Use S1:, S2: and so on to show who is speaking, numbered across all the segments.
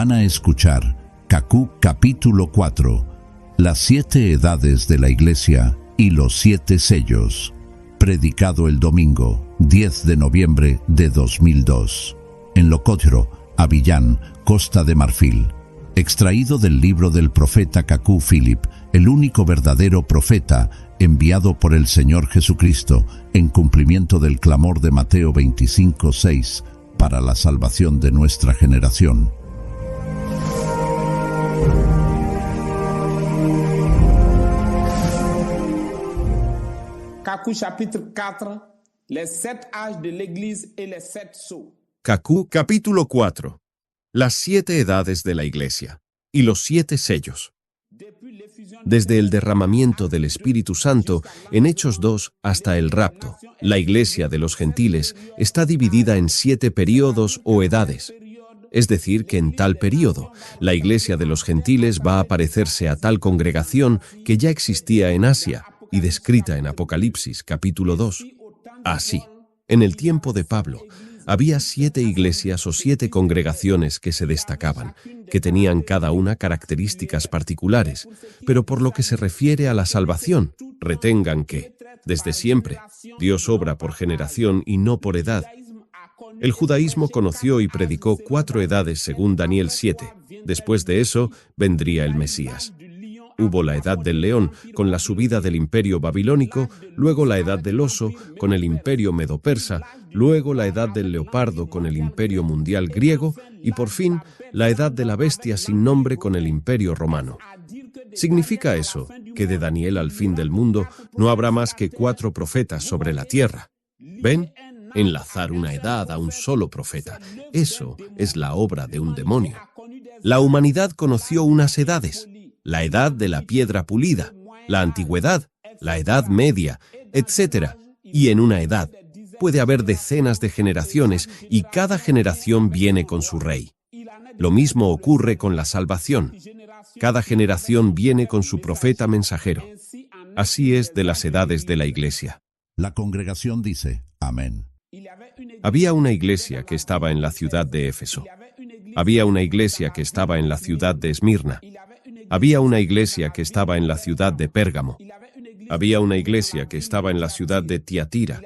S1: Van a escuchar Cacú capítulo 4, las 7 edades de la Iglesia y los 7 sellos, predicado el domingo 10 de noviembre de 2002, en Locotro, Avillán, Costa de Marfil, extraído del libro del profeta Cacú Philip, el único verdadero profeta enviado por el Señor Jesucristo en cumplimiento del clamor de Mateo 25:6 para la salvación de nuestra generación.
S2: Cacú chapitre 4, les 7 âges de l'Église et les 7 sceaux.
S3: Cacú capítulo 4. Las 7 edades de la Iglesia y los 7 sellos. Desde el derramamiento del Espíritu Santo en Hechos 2 hasta el rapto, la Iglesia de los Gentiles está dividida en 7 períodos o edades. Es decir, que en tal período, la Iglesia de los Gentiles va a parecerse a tal congregación que ya existía en Asia y descrita en Apocalipsis capítulo 2. Así, en el tiempo de Pablo, había 7 iglesias o 7 congregaciones que se destacaban, que tenían cada una características particulares, pero por lo que se refiere a la salvación, retengan que, desde siempre, Dios obra por generación y no por edad. El judaísmo conoció y predicó 4 edades según Daniel 7. Después de eso, vendría el Mesías. Hubo la edad del león, con la subida del imperio babilónico, luego la edad del oso, con el imperio medo-persa, luego la edad del leopardo, con el imperio mundial griego, y por fin, la edad de la bestia sin nombre, con el imperio romano. ¿Significa eso que de Daniel al fin del mundo no habrá más que 4 profetas sobre la tierra? ¿Ven? Enlazar una edad a un solo profeta. Eso es la obra de un demonio. La humanidad conoció unas edades. La edad de la piedra pulida, la antigüedad, la edad media, etc. Y en una edad puede haber decenas de generaciones y cada generación viene con su rey. Lo mismo ocurre con la salvación. Cada generación viene con su profeta mensajero. Así es de las edades de la Iglesia.
S1: La congregación dice, amén.
S3: Había una iglesia que estaba en la ciudad de Éfeso. Había una iglesia que estaba en la ciudad de Esmirna. Había una iglesia que estaba en la ciudad de Pérgamo. Había una iglesia que estaba en la ciudad de Tiatira.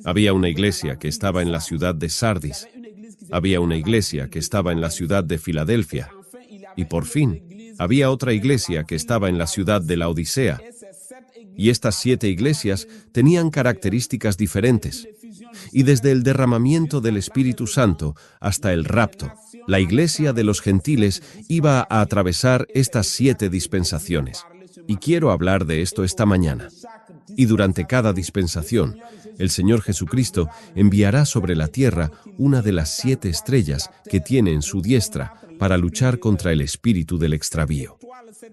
S3: Había una iglesia que estaba en la ciudad de Sardis. Había una iglesia que estaba en la ciudad de Filadelfia. Y por fin, había otra iglesia que estaba en la ciudad de la Odisea. Y estas 7 iglesias tenían características diferentes. Y desde el derramamiento del Espíritu Santo hasta el rapto, la Iglesia de los Gentiles iba a atravesar estas 7 dispensaciones. Y quiero hablar de esto esta mañana. Y durante cada dispensación, el Señor Jesucristo enviará sobre la tierra una de las 7 estrellas que tiene en su diestra para luchar contra el espíritu del extravío.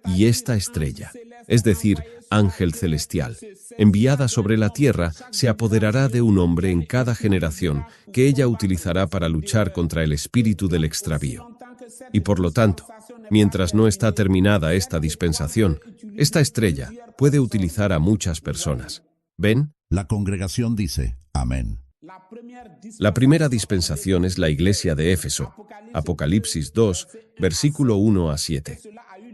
S3: Y esta estrella, es decir, ángel celestial, enviada sobre la tierra, se apoderará de un hombre en cada generación que ella utilizará para luchar contra el espíritu del extravío. Y por lo tanto, mientras no está terminada esta dispensación, esta estrella puede utilizar a muchas personas. ¿Ven?
S1: La congregación dice, amén.
S3: La primera dispensación es la iglesia de Éfeso, Apocalipsis 2, versículo 1 a 7.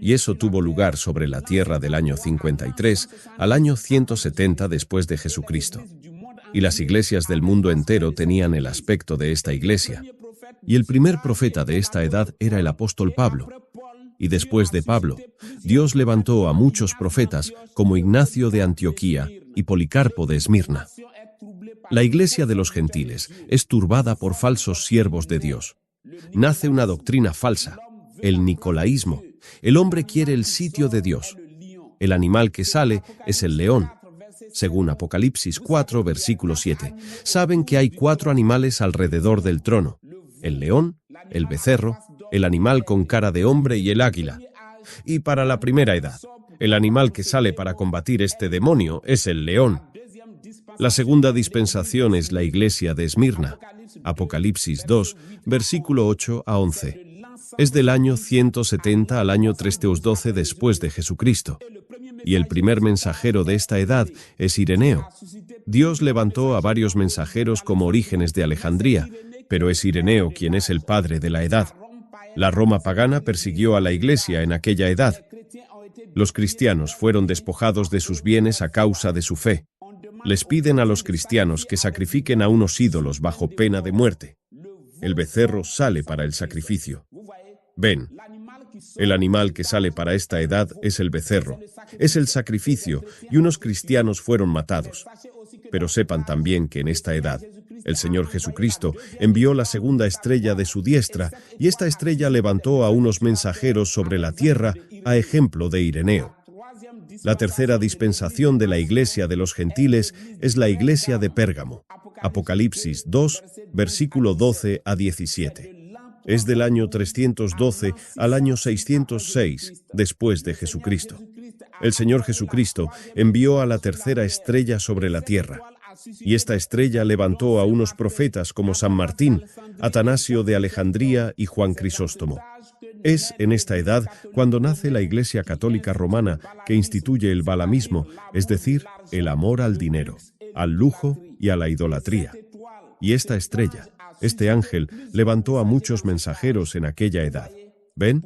S3: Y eso tuvo lugar sobre la tierra del año 53 al año 170 después de Jesucristo. Y las iglesias del mundo entero tenían el aspecto de esta iglesia. Y el primer profeta de esta edad era el apóstol Pablo. Y después de Pablo, Dios levantó a muchos profetas como Ignacio de Antioquía y Policarpo de Esmirna. La iglesia de los gentiles es turbada por falsos siervos de Dios. Nace una doctrina falsa, el nicolaísmo. El hombre quiere el sitio de Dios. El animal que sale es el león. Según Apocalipsis 4, versículo 7, saben que hay 4 animales alrededor del trono: el león, el becerro, el animal con cara de hombre y el águila. Y para la primera edad, el animal que sale para combatir este demonio es el león. La segunda dispensación es la iglesia de Esmirna, Apocalipsis 2, versículo 8 a 11. Es del año 170 al año 312 después de Jesucristo. Y el primer mensajero de esta edad es Ireneo. Dios levantó a varios mensajeros como Orígenes de Alejandría, pero es Ireneo quien es el padre de la edad. La Roma pagana persiguió a la Iglesia en aquella edad. Los cristianos fueron despojados de sus bienes a causa de su fe. Les piden a los cristianos que sacrifiquen a unos ídolos bajo pena de muerte. El becerro sale para el sacrificio. Ven, el animal que sale para esta edad es el becerro. Es el sacrificio, y unos cristianos fueron matados. Pero sepan también que en esta edad, el Señor Jesucristo envió la segunda estrella de su diestra, y esta estrella levantó a unos mensajeros sobre la tierra, a ejemplo de Ireneo. La tercera dispensación de la Iglesia de los Gentiles es la Iglesia de Pérgamo. Apocalipsis 2, versículo 12 a 17. Es del año 312 al año 606 después de Jesucristo. El Señor Jesucristo envió a la tercera estrella sobre la tierra, y esta estrella levantó a unos profetas como San Martín, Atanasio de Alejandría y Juan Crisóstomo. Es en esta edad cuando nace la Iglesia Católica Romana, que instituye el balamismo, es decir, el amor al dinero, al lujo y a la idolatría. Y esta estrella, este ángel, levantó a muchos mensajeros en aquella edad. ¿Ven?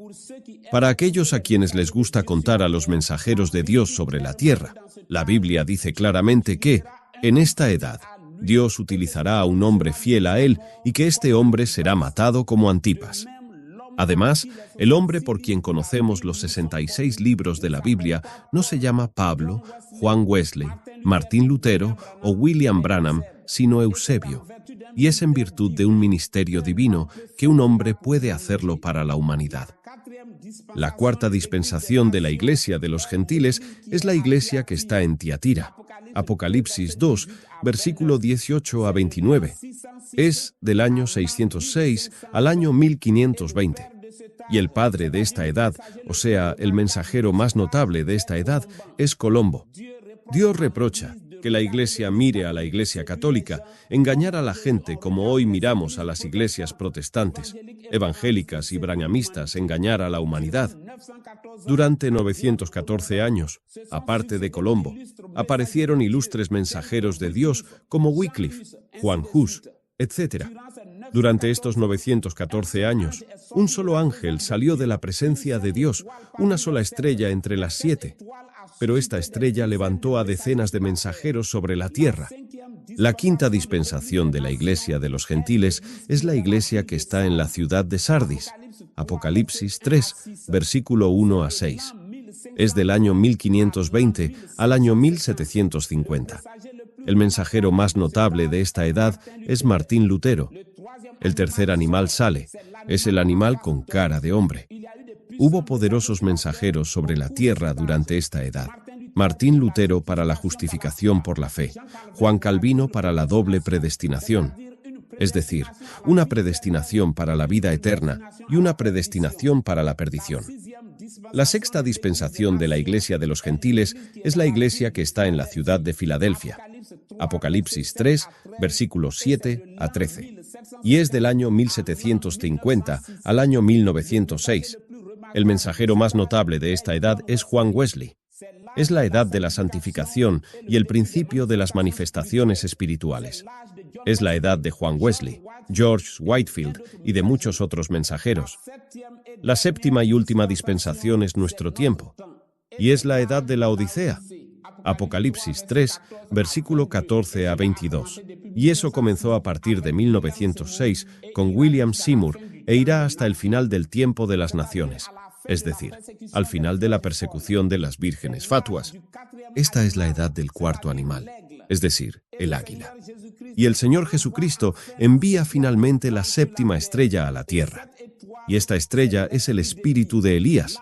S3: Para aquellos a quienes les gusta contar a los mensajeros de Dios sobre la tierra, la Biblia dice claramente que, en esta edad, Dios utilizará a un hombre fiel a Él y que este hombre será matado como Antipas. Además, el hombre por quien conocemos los 66 libros de la Biblia no se llama Pablo, Juan Wesley, Martín Lutero o William Branham, sino Eusebio. Y es en virtud de un ministerio divino que un hombre puede hacerlo para la humanidad. La cuarta dispensación de la Iglesia de los Gentiles es la Iglesia que está en Tiatira. Apocalipsis 2, versículo 18 a 29. Es del año 606 al año 1520. Y el padre de esta edad, o sea, el mensajero más notable de esta edad, es Colombo. Dios reprocha que la Iglesia mire a la Iglesia católica, engañar a la gente como hoy miramos a las iglesias protestantes, evangélicas y branhamistas engañar a la humanidad. Durante 914 años, aparte de Colombo, aparecieron ilustres mensajeros de Dios como Wycliffe, Juan Hus, etc. Durante estos 914 años, un solo ángel salió de la presencia de Dios, una sola estrella entre las 7. Pero esta estrella levantó a decenas de mensajeros sobre la tierra. La quinta dispensación de la Iglesia de los Gentiles es la Iglesia que está en la ciudad de Sardis. Apocalipsis 3, versículo 1 a 6. Es del año 1520 al año 1750. El mensajero más notable de esta edad es Martín Lutero. El tercer animal sale, es el animal con cara de hombre. Hubo poderosos mensajeros sobre la tierra durante esta edad. Martín Lutero para la justificación por la fe, Juan Calvino para la doble predestinación, es decir, una predestinación para la vida eterna y una predestinación para la perdición. La sexta dispensación de la Iglesia de los Gentiles es la Iglesia que está en la ciudad de Filadelfia. Apocalipsis 3, versículos 7 a 13. Y es del año 1750 al año 1906. El mensajero más notable de esta edad es Juan Wesley. Es la edad de la santificación y el principio de las manifestaciones espirituales. Es la edad de Juan Wesley, George Whitefield y de muchos otros mensajeros. La séptima y última dispensación es nuestro tiempo, y es la edad de la Odisea. Apocalipsis 3, versículo 14 a 22. Y eso comenzó a partir de 1906 con William Seymour e irá hasta el final del tiempo de las naciones, es decir, al final de la persecución de las vírgenes fatuas. Esta es la edad del cuarto animal, es decir, el águila. Y el Señor Jesucristo envía finalmente la séptima estrella a la tierra. Y esta estrella es el espíritu de Elías.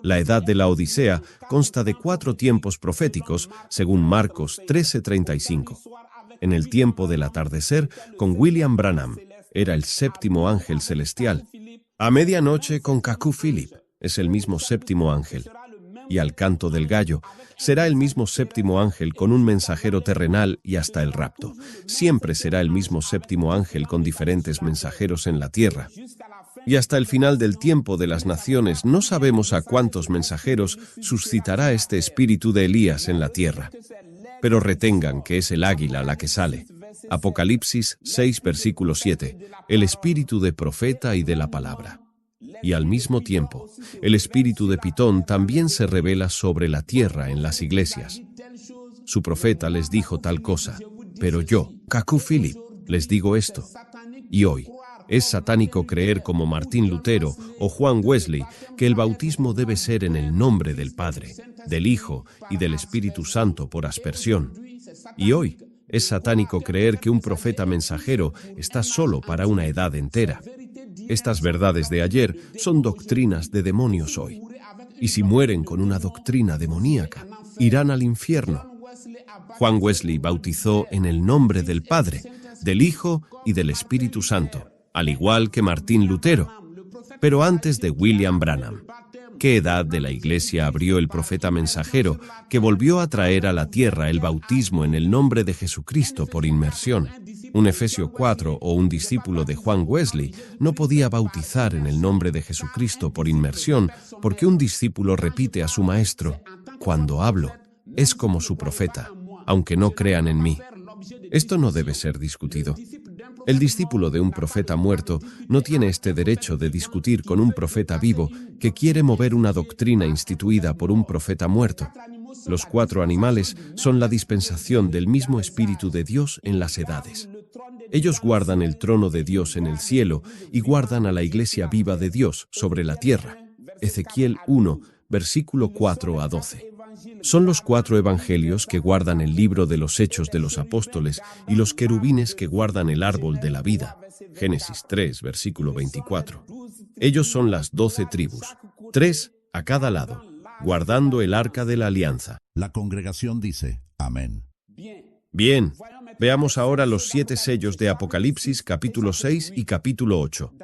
S3: La edad de la Odisea consta de 4 tiempos proféticos, según Marcos 13:35. En el tiempo del atardecer, con William Branham, era el séptimo ángel celestial. A medianoche, con Kaku Philip, es el mismo séptimo ángel. Y al canto del gallo, será el mismo séptimo ángel con un mensajero terrenal y hasta el rapto. Siempre será el mismo séptimo ángel con diferentes mensajeros en la tierra. Y hasta el final del tiempo de las naciones no sabemos a cuántos mensajeros suscitará este espíritu de Elías en la tierra. Pero retengan que es el águila la que sale. Apocalipsis 6, versículo 7, el espíritu de profeta y de la palabra. Y al mismo tiempo, el espíritu de Pitón también se revela sobre la tierra en las iglesias. Su profeta les dijo tal cosa, pero yo, Kaku Philip, les digo esto. Y hoy, es satánico creer como Martín Lutero o Juan Wesley que el bautismo debe ser en el nombre del Padre, del Hijo y del Espíritu Santo por aspersión. Y hoy, es satánico creer que un profeta mensajero está solo para una edad entera. Estas verdades de ayer son doctrinas de demonios hoy. Y si mueren con una doctrina demoníaca, irán al infierno. Juan Wesley bautizó en el nombre del Padre, del Hijo y del Espíritu Santo, al igual que Martín Lutero. Pero antes de William Branham, ¿qué edad de la Iglesia abrió el profeta mensajero que volvió a traer a la tierra el bautismo en el nombre de Jesucristo por inmersión? Un Efesio 4 o un discípulo de Juan Wesley no podía bautizar en el nombre de Jesucristo por inmersión porque un discípulo repite a su maestro, «Cuando hablo, es como su profeta, aunque no crean en mí». Esto no debe ser discutido. El discípulo de un profeta muerto no tiene este derecho de discutir con un profeta vivo que quiere mover una doctrina instituida por un profeta muerto. Los 4 animales son la dispensación del mismo Espíritu de Dios en las edades. Ellos guardan el trono de Dios en el cielo y guardan a la iglesia viva de Dios sobre la tierra. Ezequiel 1, versículo 4 a 12. Son los 4 evangelios que guardan el libro de los Hechos de los Apóstoles y los querubines que guardan el árbol de la vida. Génesis 3, versículo 24. Ellos son las 12 tribus, 3 a cada lado, guardando el arca de la alianza.
S1: La congregación dice, amén.
S3: Bien, veamos ahora los 7 sellos de Apocalipsis capítulo 6 y capítulo 8.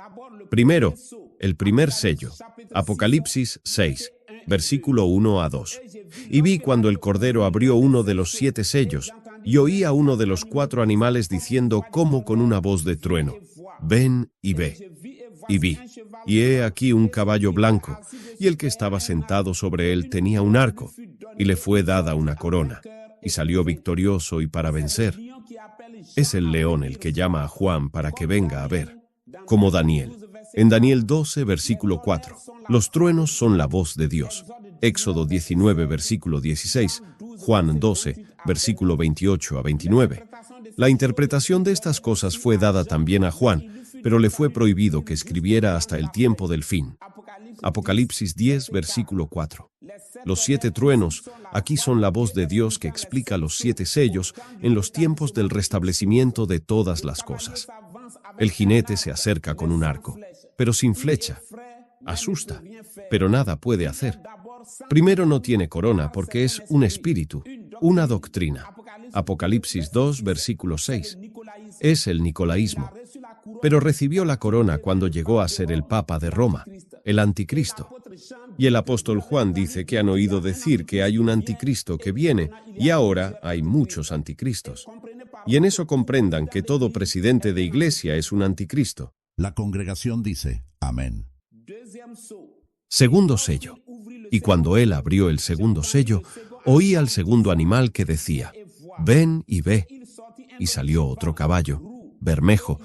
S3: Primero, el primer sello, Apocalipsis 6, versículo 1 a 2. Y vi cuando el Cordero abrió uno de los 7 sellos, y oí a uno de los 4 animales diciendo como con una voz de trueno, «Ven y ve». Y vi, y he aquí un caballo blanco, y el que estaba sentado sobre él tenía un arco, y le fue dada una corona, y salió victorioso y para vencer. Es el león el que llama a Juan para que venga a ver, como Daniel. En Daniel 12, versículo 4, los truenos son la voz de Dios. Éxodo 19, versículo 16, Juan 12, versículo 28 a 29. La interpretación de estas cosas fue dada también a Juan, pero le fue prohibido que escribiera hasta el tiempo del fin. Apocalipsis 10, versículo 4. Los 7 truenos aquí son la voz de Dios que explica los 7 sellos en los tiempos del restablecimiento de todas las cosas. El jinete se acerca con un arco, pero sin flecha. Asusta, pero nada puede hacer. Primero, no tiene corona porque es un espíritu, una doctrina. Apocalipsis 2, versículo 6. Es el nicolaísmo. Pero recibió la corona cuando llegó a ser el Papa de Roma, el Anticristo. Y el apóstol Juan dice que han oído decir que hay un anticristo que viene, y ahora hay muchos anticristos. Y en eso comprendan que todo presidente de iglesia es un anticristo.
S1: La congregación dice, amén.
S3: Segundo sello. Y cuando él abrió el segundo sello, oí al segundo animal que decía, «Ven y ve». Y salió otro caballo, bermejo,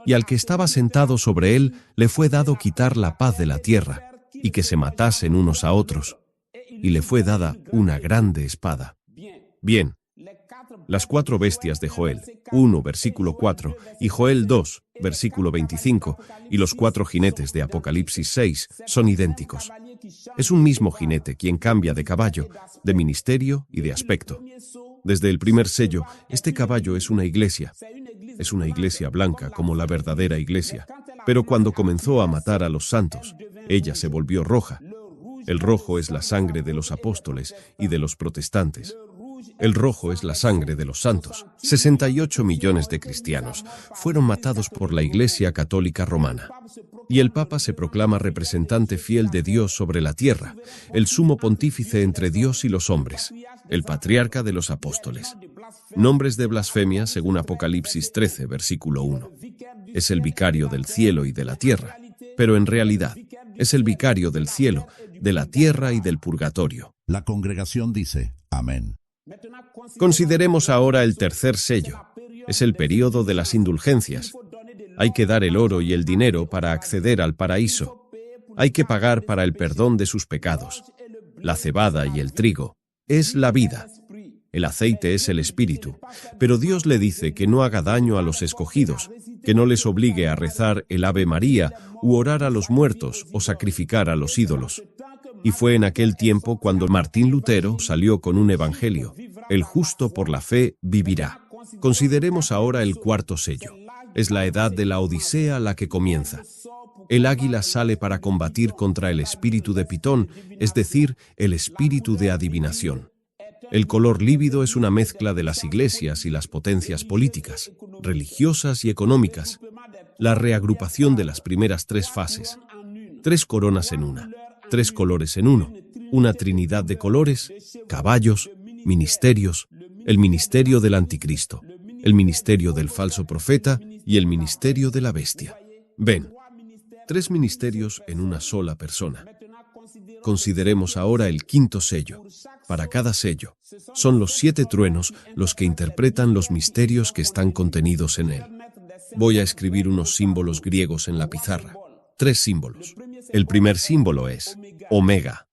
S3: y al que estaba sentado sobre él le fue dado quitar la paz de la tierra, y que se matasen unos a otros, y le fue dada una grande espada. Bien, las 4 bestias de Joel, 1, versículo 4, y Joel 2, versículo 25, y los 4 jinetes de Apocalipsis 6 son idénticos. Es un mismo jinete quien cambia de caballo, de ministerio y de aspecto. Desde el primer sello, este caballo es una iglesia. Es una iglesia blanca como la verdadera iglesia. Pero cuando comenzó a matar a los santos, ella se volvió roja. El rojo es la sangre de los apóstoles y de los protestantes. El rojo es la sangre de los santos. 68 millones de cristianos fueron matados por la Iglesia Católica Romana. Y el Papa se proclama representante fiel de Dios sobre la tierra, el sumo pontífice entre Dios y los hombres, el patriarca de los apóstoles. Nombres de blasfemia según Apocalipsis 13, versículo 1. Es el vicario del cielo y de la tierra, pero en realidad es el vicario del cielo, de la tierra y del purgatorio.
S1: La congregación dice, amén.
S3: Consideremos ahora el tercer sello. Es el período de las indulgencias. Hay que dar el oro y el dinero para acceder al paraíso. Hay que pagar para el perdón de sus pecados. La cebada y el trigo es la vida. El aceite es el espíritu. Pero Dios le dice que no haga daño a los escogidos, que no les obligue a rezar el Ave María, u orar a los muertos, o sacrificar a los ídolos. Y fue en aquel tiempo cuando Martín Lutero salió con un evangelio: el justo por la fe vivirá. Consideremos ahora el cuarto sello. Es la edad de la Odisea la que comienza. El águila sale para combatir contra el espíritu de Pitón, es decir, el espíritu de adivinación. El color lívido es una mezcla de las iglesias y las potencias políticas, religiosas y económicas. La reagrupación de las primeras tres fases. 3 coronas en una, 3 colores en uno, una trinidad de colores, caballos, ministerios, el ministerio del anticristo, el ministerio del falso profeta y el ministerio de la bestia. Ven, 3 ministerios en una sola persona. Consideremos ahora el quinto sello. Para cada sello, son los 7 truenos los que interpretan los misterios que están contenidos en él. Voy a escribir unos símbolos griegos en la pizarra. 3 símbolos. El primer símbolo es omega.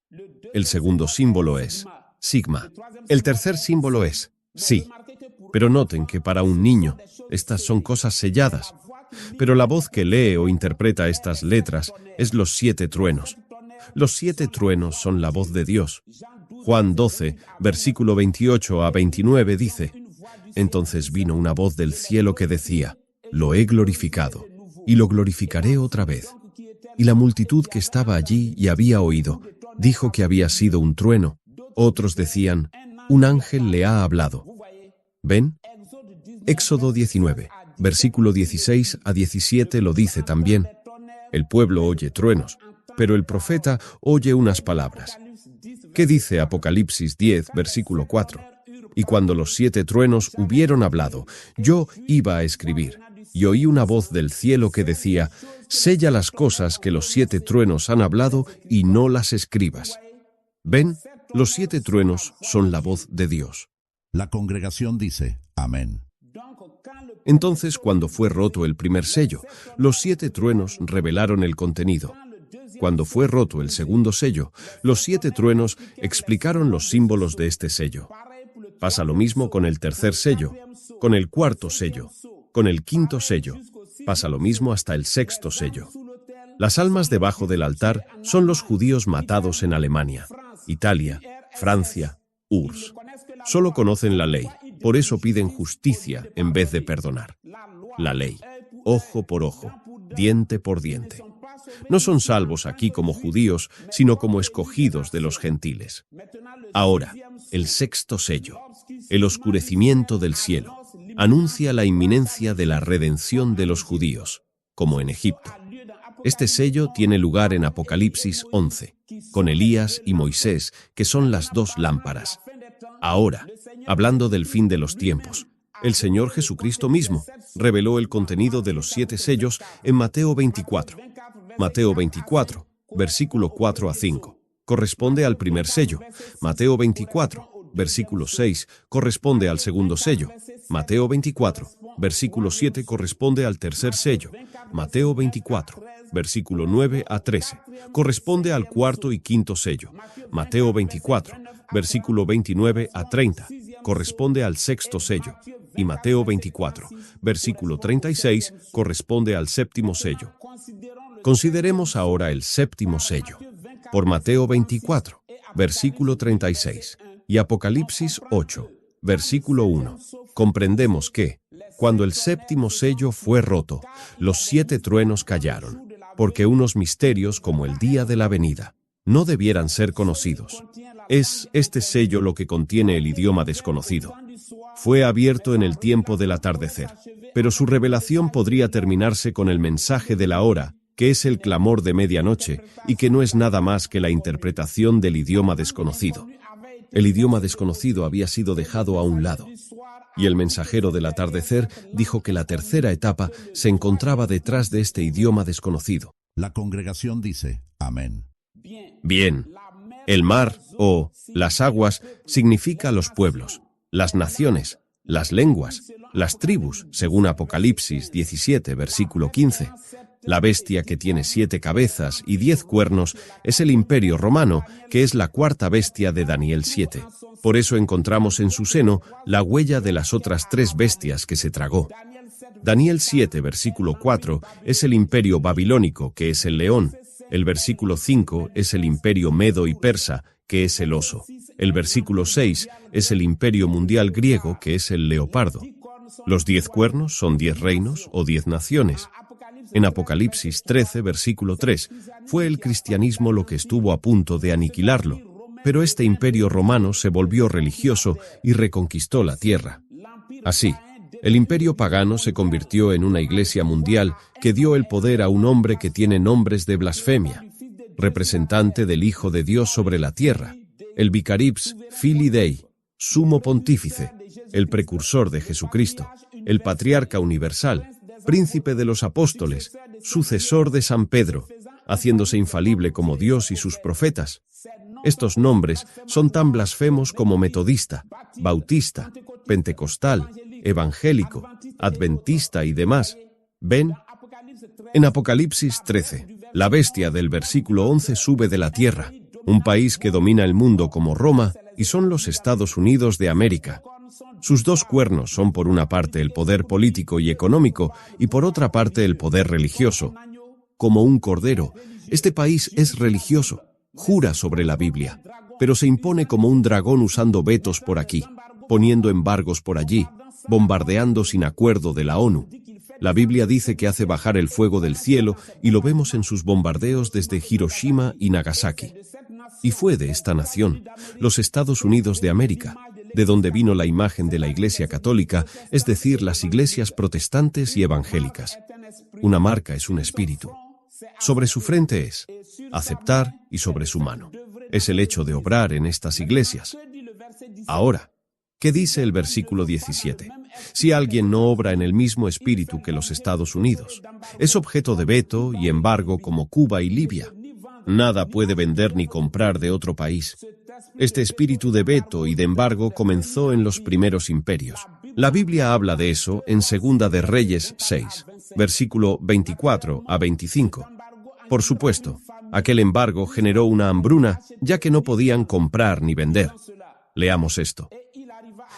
S3: El segundo símbolo es sigma. El tercer símbolo es psi. Pero noten que para un niño, estas son cosas selladas. Pero la voz que lee o interpreta estas letras es los 7 truenos. Los 7 truenos son la voz de Dios. Juan 12, versículo 28 a 29 dice: Entonces vino una voz del cielo que decía: Lo he glorificado, y lo glorificaré otra vez. Y la multitud que estaba allí y había oído, dijo que había sido un trueno. Otros decían: Un ángel le ha hablado. ¿Ven? Éxodo 19, versículo 16 a 17 lo dice también. El pueblo oye truenos, pero el profeta oye unas palabras. ¿Qué dice Apocalipsis 10, versículo 4? Y cuando los 7 truenos hubieron hablado, yo iba a escribir, y oí una voz del cielo que decía: Sella las cosas que los 7 truenos han hablado y no las escribas. ¿Ven? Los 7 truenos son la voz de Dios.
S1: La congregación dice: Amén.
S3: Entonces, cuando fue roto el primer sello, los 7 truenos revelaron el contenido. Cuando fue roto el segundo sello, los 7 truenos explicaron los símbolos de este sello. Pasa lo mismo con el tercer sello, con el cuarto sello, con el quinto sello. Pasa lo mismo hasta el sexto sello. Las almas debajo del altar son los judíos matados en Alemania, Italia, Francia, URSS. Solo conocen la ley, por eso piden justicia en vez de perdonar. La ley, ojo por ojo, diente por diente. No son salvos aquí como judíos, sino como escogidos de los gentiles. Ahora, el sexto sello, el oscurecimiento del cielo, anuncia la inminencia de la redención de los judíos, como en Egipto. Este sello tiene lugar en Apocalipsis 11, con Elías y Moisés, que son las 2 lámparas. Ahora, hablando del fin de los tiempos, el Señor Jesucristo mismo reveló el contenido de los 7 sellos en Mateo 24. Mateo 24, versículo 4 a 5, corresponde al primer sello. Mateo 24, versículo 6, corresponde al segundo sello. Mateo 24, versículo 7, corresponde al tercer sello. Mateo 24, versículo 9 a 13, corresponde al cuarto y quinto sello. Mateo 24, versículo 29 a 30, corresponde al sexto sello. Y Mateo 24, versículo 36, corresponde al séptimo sello. Consideremos ahora el séptimo sello. Por Mateo 24, versículo 36, y Apocalipsis 8, versículo 1, comprendemos que, cuando el séptimo sello fue roto, los 7 truenos callaron, porque unos misterios como el día de la venida no debieran ser conocidos. Es este sello lo que contiene el idioma desconocido. Fue abierto en el tiempo del atardecer, pero su revelación podría terminarse con el mensaje de la hora, que es el clamor de medianoche y que no es nada más que la interpretación del idioma desconocido. El idioma desconocido había sido dejado a un lado, y el mensajero del atardecer dijo que la tercera etapa se encontraba detrás de este idioma desconocido.
S1: La congregación dice: Amén.
S3: Bien, el mar, o las aguas, significa los pueblos, las naciones, las lenguas, las tribus, según Apocalipsis 17, versículo 15. La bestia que tiene 7 cabezas y 10 cuernos es el Imperio Romano, que es la cuarta bestia de Daniel 7. Por eso encontramos en su seno la huella de las otras 3 bestias que se tragó. Daniel 7, versículo 4, es el Imperio Babilónico, que es el león. El versículo 5 es el Imperio Medo y Persa, que es el oso. El versículo 6 es el Imperio Mundial griego, que es el leopardo. Los 10 cuernos son 10 reinos o 10 naciones. En Apocalipsis 13, versículo 3, fue el cristianismo lo que estuvo a punto de aniquilarlo, pero este imperio romano se volvió religioso y reconquistó la tierra. Así, el imperio pagano se convirtió en una iglesia mundial que dio el poder a un hombre que tiene nombres de blasfemia, representante del Hijo de Dios sobre la tierra, el Vicarips Filii Dei, sumo pontífice, el precursor de Jesucristo, el patriarca universal, príncipe de los apóstoles, sucesor de San Pedro, haciéndose infalible como Dios y sus profetas. Estos nombres son tan blasfemos como metodista, bautista, pentecostal, evangélico, adventista y demás. ¿Ven? En Apocalipsis 13, la bestia del versículo 11 sube de la tierra, un país que domina el mundo como Roma, y son los Estados Unidos de América. Sus 2 cuernos son por una parte el poder político y económico y por otra parte el poder religioso. Como un cordero, este país es religioso, jura sobre la Biblia, pero se impone como un dragón usando vetos por aquí, poniendo embargos por allí, bombardeando sin acuerdo de la ONU. La Biblia dice que hace bajar el fuego del cielo y lo vemos en sus bombardeos desde Hiroshima y Nagasaki. Y fue de esta nación, los Estados Unidos de América, de donde vino la imagen de la Iglesia Católica, es decir, las iglesias protestantes y evangélicas. Una marca es un espíritu. Sobre su frente es aceptar y sobre su mano es el hecho de obrar en estas iglesias. Ahora, ¿qué dice el versículo 17? Si alguien no obra en el mismo espíritu que los Estados Unidos, es objeto de veto y embargo como Cuba y Libia. Nada puede vender ni comprar de otro país. Este espíritu de veto y de embargo comenzó en los primeros imperios. La Biblia habla de eso en Segunda de Reyes 6, versículo 24 a 25. Por supuesto, aquel embargo generó una hambruna, ya que no podían comprar ni vender. Leamos esto.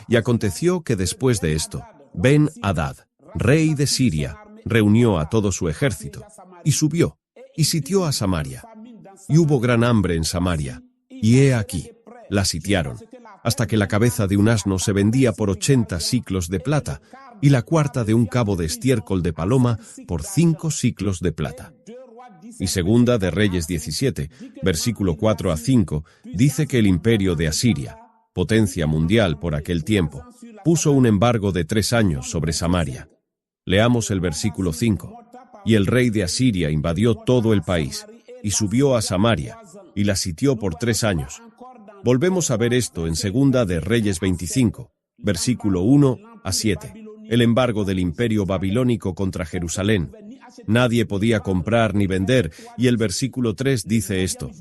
S3: Y aconteció que después de esto, Ben-Hadad, rey de Siria, reunió a todo su ejército, y subió, y sitió a Samaria. Y hubo gran hambre en Samaria, y he aquí, la sitiaron, hasta que la cabeza de un asno se vendía por 80 siclos de plata, y la cuarta de un cabo de estiércol de paloma por 5 siclos de plata. Y Segunda de Reyes 17, versículo 4 a 5, dice que el imperio de Asiria, potencia mundial por aquel tiempo, puso un embargo de 3 años sobre Samaria. Leamos el versículo 5. Y el rey de Asiria invadió todo el país, y subió a Samaria, y la sitió por 3 años. Volvemos a ver esto en Segunda de Reyes 25, versículo 1 a 7. El embargo del imperio babilónico contra Jerusalén. Nadie podía comprar ni vender, y el versículo 3 dice esto.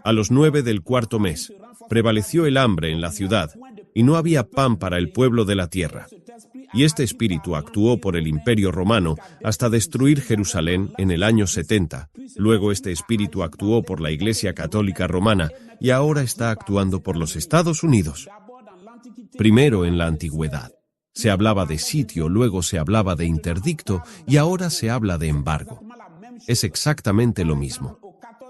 S3: A los 9 del cuarto mes, prevaleció el hambre en la ciudad, y no había pan para el pueblo de la tierra. Y este espíritu actuó por el imperio romano hasta destruir Jerusalén en el año 70. Luego este espíritu actuó por la Iglesia Católica Romana y ahora está actuando por los Estados Unidos. Primero en la antigüedad se hablaba de sitio, luego se hablaba de interdicto y ahora se habla de embargo. Es exactamente lo mismo.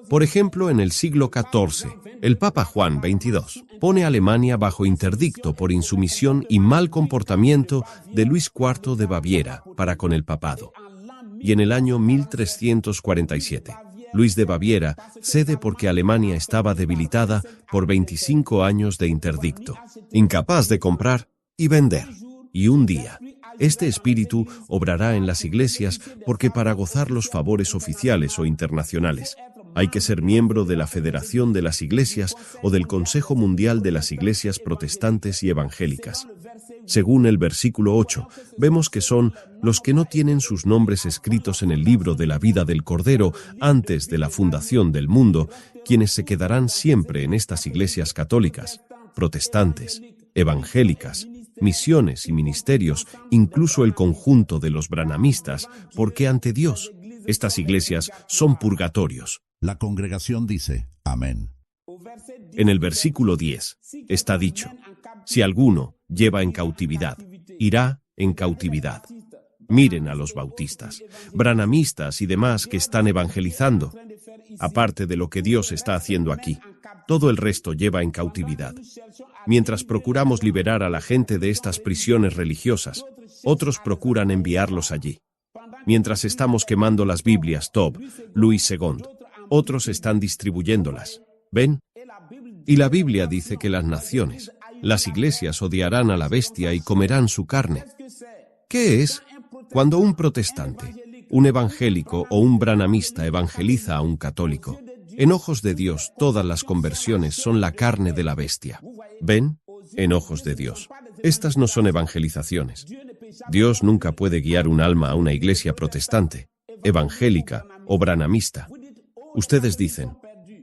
S3: Por ejemplo, en el siglo XIV, el Papa Juan XXII pone a Alemania bajo interdicto por insumisión y mal comportamiento de Luis IV de Baviera para con el papado. Y en el año 1347, Luis de Baviera cede porque Alemania estaba debilitada por 25 años de interdicto, incapaz de comprar y vender. Y un día, este espíritu obrará en las iglesias porque para gozar los favores oficiales o internacionales, hay que ser miembro de la Federación de las Iglesias o del Consejo Mundial de las Iglesias Protestantes y Evangélicas. Según el versículo 8, vemos que son los que no tienen sus nombres escritos en el libro de la vida del Cordero antes de la fundación del mundo, quienes se quedarán siempre en estas iglesias católicas, protestantes, evangélicas, misiones y ministerios, incluso el conjunto de los branhamistas, porque ante Dios, Estas iglesias son purgatorios.
S1: La congregación dice, amén.
S3: En el versículo 10 está dicho, si alguno lleva en cautividad, irá en cautividad. Miren a los bautistas, branhamistas y demás que están evangelizando. Aparte de lo que Dios está haciendo aquí, todo el resto lleva en cautividad. Mientras procuramos liberar a la gente de estas prisiones religiosas, otros procuran enviarlos allí. Mientras estamos quemando las Biblias Tob, Louis II, otros están distribuyéndolas. ¿Ven? Y la Biblia dice que las naciones, las iglesias odiarán a la bestia y comerán su carne. ¿Qué es? Cuando un protestante, un evangélico o un branhamista evangeliza a un católico, en ojos de Dios todas las conversiones son la carne de la bestia. ¿Ven? En ojos de Dios. Estas no son evangelizaciones. Dios nunca puede guiar un alma a una iglesia protestante, evangélica o branhamista. Ustedes dicen,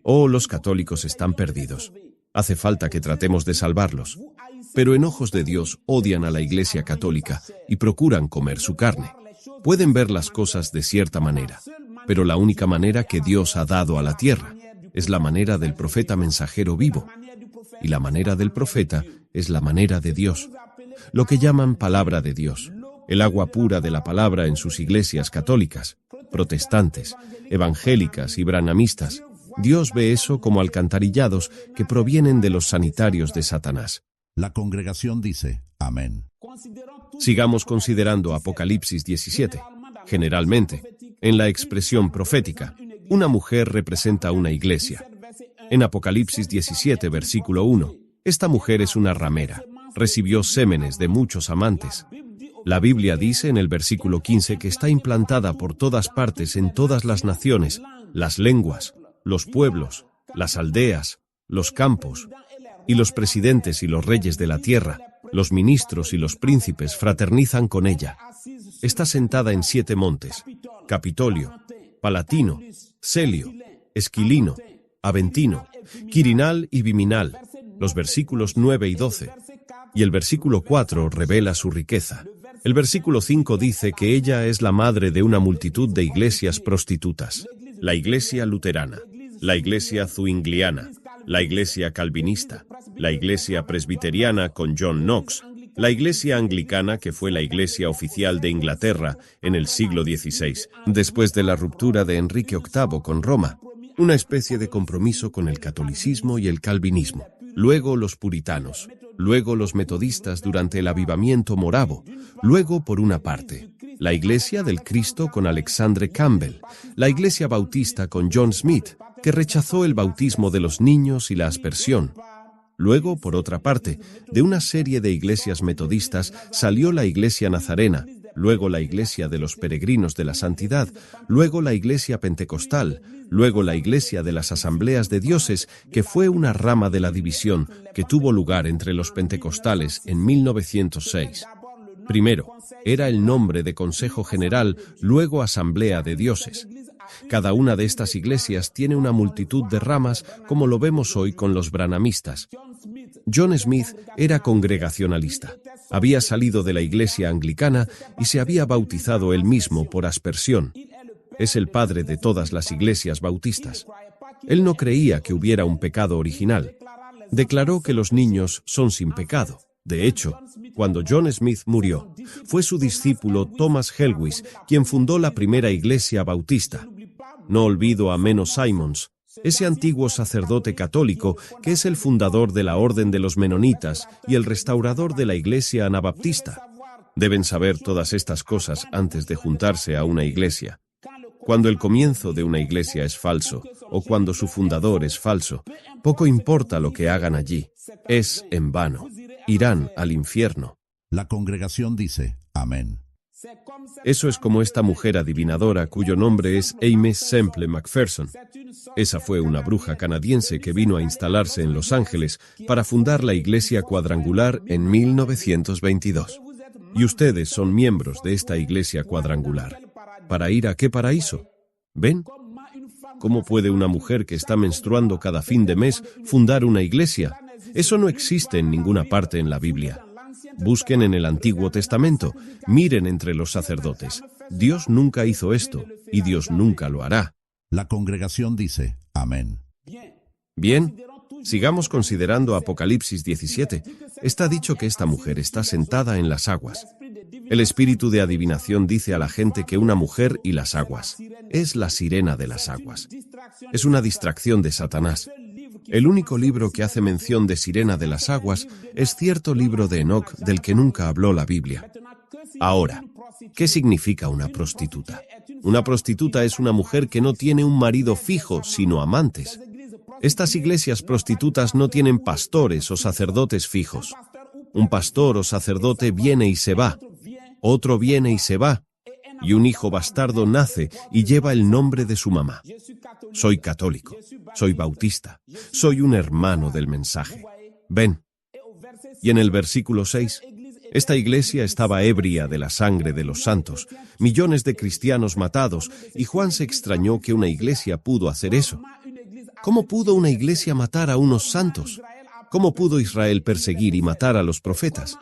S3: oh, los católicos están perdidos. Hace falta que tratemos de salvarlos. Pero en ojos de Dios odian a la iglesia católica y procuran comer su carne. Pueden ver las cosas de cierta manera, pero la única manera que Dios ha dado a la tierra es la manera del profeta mensajero vivo. Y la manera del profeta es la manera de Dios. Lo que llaman palabra de Dios, el agua pura de la palabra en sus iglesias católicas, protestantes, evangélicas y branhamistas. Dios ve eso como alcantarillados que provienen de los sanitarios de Satanás.
S1: La congregación dice, amén.
S3: Sigamos considerando Apocalipsis 17. Generalmente, en la expresión profética, una mujer representa una iglesia. En Apocalipsis 17, versículo 1, esta mujer es una ramera. Recibió sémenes de muchos amantes. La Biblia dice en el versículo 15 que está implantada por todas partes en todas las naciones, las lenguas, los pueblos, las aldeas, los campos, y los presidentes y los reyes de la tierra, los ministros y los príncipes fraternizan con ella. Está sentada en 7 montes: Capitolio, Palatino, Celio, Esquilino, Aventino, Quirinal y Viminal, los versículos 9 y 12. Y el versículo 4 revela su riqueza. El versículo 5 dice que ella es la madre de una multitud de iglesias prostitutas. La iglesia luterana, la iglesia zwingliana, la iglesia calvinista, la iglesia presbiteriana con John Knox, la iglesia anglicana que fue la iglesia oficial de Inglaterra en el siglo XVI, después de la ruptura de Enrique VIII con Roma, una especie de compromiso con el catolicismo y el calvinismo. Luego los puritanos, luego los metodistas durante el avivamiento moravo, luego, por una parte, la Iglesia del Cristo con Alexander Campbell, la Iglesia Bautista con John Smith, que rechazó el bautismo de los niños y la aspersión. Luego, por otra parte, de una serie de iglesias metodistas salió la Iglesia Nazarena, luego la Iglesia de los Peregrinos de la Santidad, luego la Iglesia Pentecostal, luego la Iglesia de las Asambleas de Dioses, que fue una rama de la división que tuvo lugar entre los pentecostales en 1906. Primero, era el nombre de Consejo General, luego Asamblea de Dioses. Cada una de estas iglesias tiene una multitud de ramas, como lo vemos hoy con los branhamistas. John Smith era congregacionalista. Había salido de la iglesia anglicana y se había bautizado él mismo por aspersión. Es el padre de todas las iglesias bautistas. Él no creía que hubiera un pecado original. Declaró que los niños son sin pecado. De hecho, cuando John Smith murió, fue su discípulo Thomas Helwys quien fundó la primera iglesia bautista. No olvido a Menno Simons, ese antiguo sacerdote católico que es el fundador de la Orden de los Menonitas y el restaurador de la iglesia anabaptista. Deben saber todas estas cosas antes de juntarse a una iglesia. Cuando el comienzo de una iglesia es falso, o cuando su fundador es falso, poco importa lo que hagan allí. Es en vano. Irán al infierno.
S1: La congregación dice, amén.
S3: Eso es como esta mujer adivinadora cuyo nombre es Amy Semple McPherson. Esa fue una bruja canadiense que vino a instalarse en Los Ángeles para fundar la Iglesia Cuadrangular en 1922. Y ustedes son miembros de esta Iglesia Cuadrangular. ¿Para ir a qué paraíso? ¿Ven? ¿Cómo puede una mujer que está menstruando cada fin de mes fundar una iglesia? Eso no existe en ninguna parte en la Biblia. Busquen en el Antiguo Testamento, miren entre los sacerdotes. Dios nunca hizo esto, y Dios nunca lo hará.
S1: La congregación dice, amén.
S3: Bien, sigamos considerando Apocalipsis 17. Está dicho que esta mujer está sentada en las aguas. El espíritu de adivinación dice a la gente que una mujer y las aguas es la sirena de las aguas. Es una distracción de Satanás. El único libro que hace mención de sirena de las aguas es cierto libro de Enoc del que nunca habló la Biblia. Ahora, ¿qué significa una prostituta? Una prostituta es una mujer que no tiene un marido fijo, sino amantes. Estas iglesias prostitutas no tienen pastores o sacerdotes fijos. Un pastor o sacerdote viene y se va, otro viene y se va, y un hijo bastardo nace y lleva el nombre de su mamá. Soy católico, soy bautista, soy un hermano del mensaje. Ven. Y en el versículo 6, esta iglesia estaba ebria de la sangre de los santos, millones de cristianos matados, y Juan se extrañó que una iglesia pudo hacer eso. ¿Cómo pudo una iglesia matar a unos santos? ¿Cómo pudo Israel perseguir y matar a los profetas?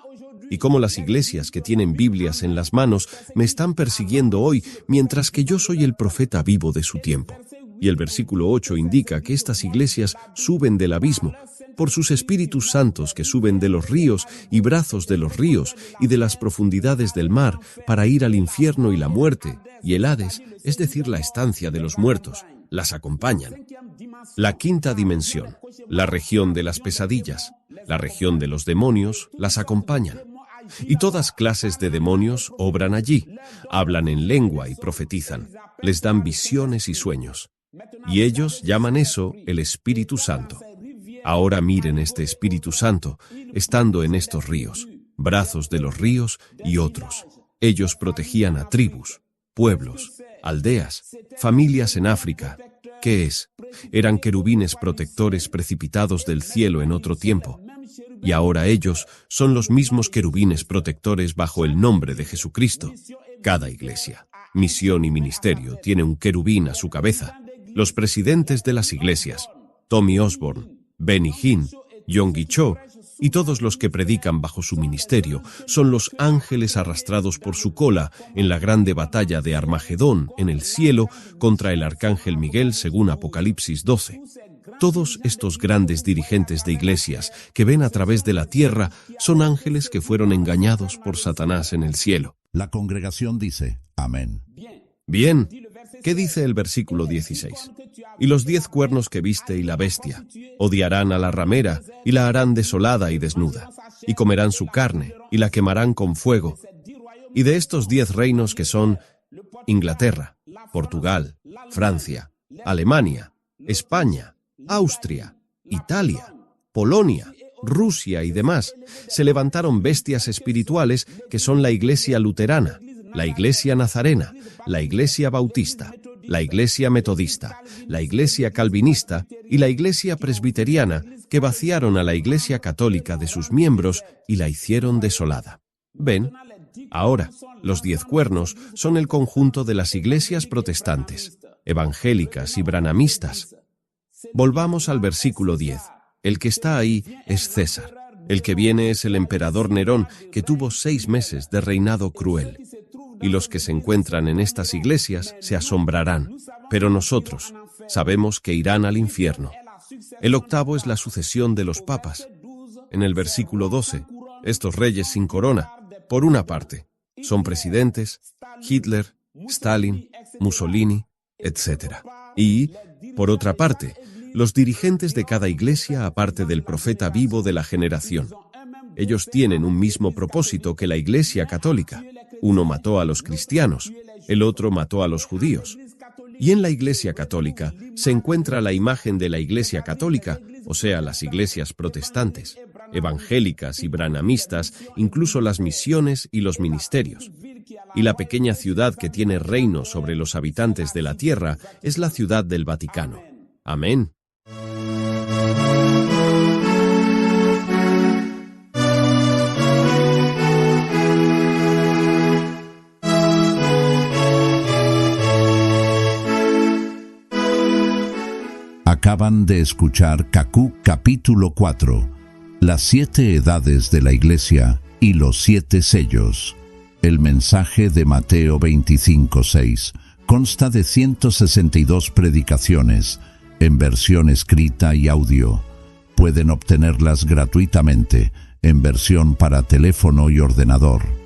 S3: ¿Y cómo las iglesias que tienen Biblias en las manos me están persiguiendo hoy, mientras que yo soy el profeta vivo de su tiempo? Y el versículo 8 indica que estas iglesias suben del abismo, por sus espíritus santos que suben de los ríos y brazos de los ríos y de las profundidades del mar para ir al infierno y la muerte, y el Hades, es decir, la estancia de los muertos, las acompañan. La quinta dimensión, la región de las pesadillas, la región de los demonios, las acompañan. Y todas clases de demonios obran allí, hablan en lengua y profetizan, les dan visiones y sueños. Y ellos llaman eso el Espíritu Santo. Ahora miren este Espíritu Santo, estando en estos ríos, brazos de los ríos y otros. Ellos protegían a tribus, pueblos, aldeas, familias en África. ¿Qué es? Eran querubines protectores precipitados del cielo en otro tiempo. Y ahora ellos son los mismos querubines protectores bajo el nombre de Jesucristo. Cada iglesia, misión y ministerio tiene un querubín a su cabeza. Los presidentes de las iglesias, Tommy Osborne, Benny Hinn, Yonggi Cho, y todos los que predican bajo su ministerio son los ángeles arrastrados por su cola en la grande batalla de Armagedón en el cielo contra el arcángel Miguel según Apocalipsis 12. Todos estos grandes dirigentes de iglesias que ven a través de la tierra son ángeles que fueron engañados por Satanás en el cielo.
S1: La congregación dice, amén.
S3: Bien, ¿qué dice el versículo 16? Y los 10 cuernos que viste y la bestia odiarán a la ramera y la harán desolada y desnuda, y comerán su carne y la quemarán con fuego. Y de estos 10 reinos que son Inglaterra, Portugal, Francia, Alemania, España, Austria, Italia, Polonia, Rusia y demás, se levantaron bestias espirituales que son la iglesia luterana, la iglesia nazarena, la iglesia bautista, la iglesia metodista, la iglesia calvinista y la iglesia presbiteriana, que vaciaron a la iglesia católica de sus miembros y la hicieron desolada. ¿Ven? Ahora, los 10 cuernos son el conjunto de las iglesias protestantes, evangélicas y branhamistas. Volvamos al versículo 10. El que está ahí es César. El que viene es el emperador Nerón, que tuvo 6 meses de reinado cruel. Y los que se encuentran en estas iglesias se asombrarán. Pero nosotros sabemos que irán al infierno. El octavo es la sucesión de los papas. En el versículo 12, estos reyes sin corona, por una parte, son presidentes, Hitler, Stalin, Mussolini, etc. Y, por otra parte, los dirigentes de cada iglesia aparte del profeta vivo de la generación. Ellos tienen un mismo propósito que la iglesia católica. Uno mató a los cristianos, el otro mató a los judíos. Y en la iglesia católica se encuentra la imagen de la iglesia católica, o sea, las iglesias protestantes, evangélicas y branhamistas, incluso las misiones y los ministerios. Y la pequeña ciudad que tiene reino sobre los habitantes de la tierra es la ciudad del Vaticano. Amén.
S1: Acaban de escuchar Cacú capítulo 4, las 7 edades de la Iglesia y los 7 sellos. El mensaje de Mateo 25:6 consta de 162 predicaciones, en versión escrita y audio. Pueden obtenerlas gratuitamente, en versión para teléfono y ordenador.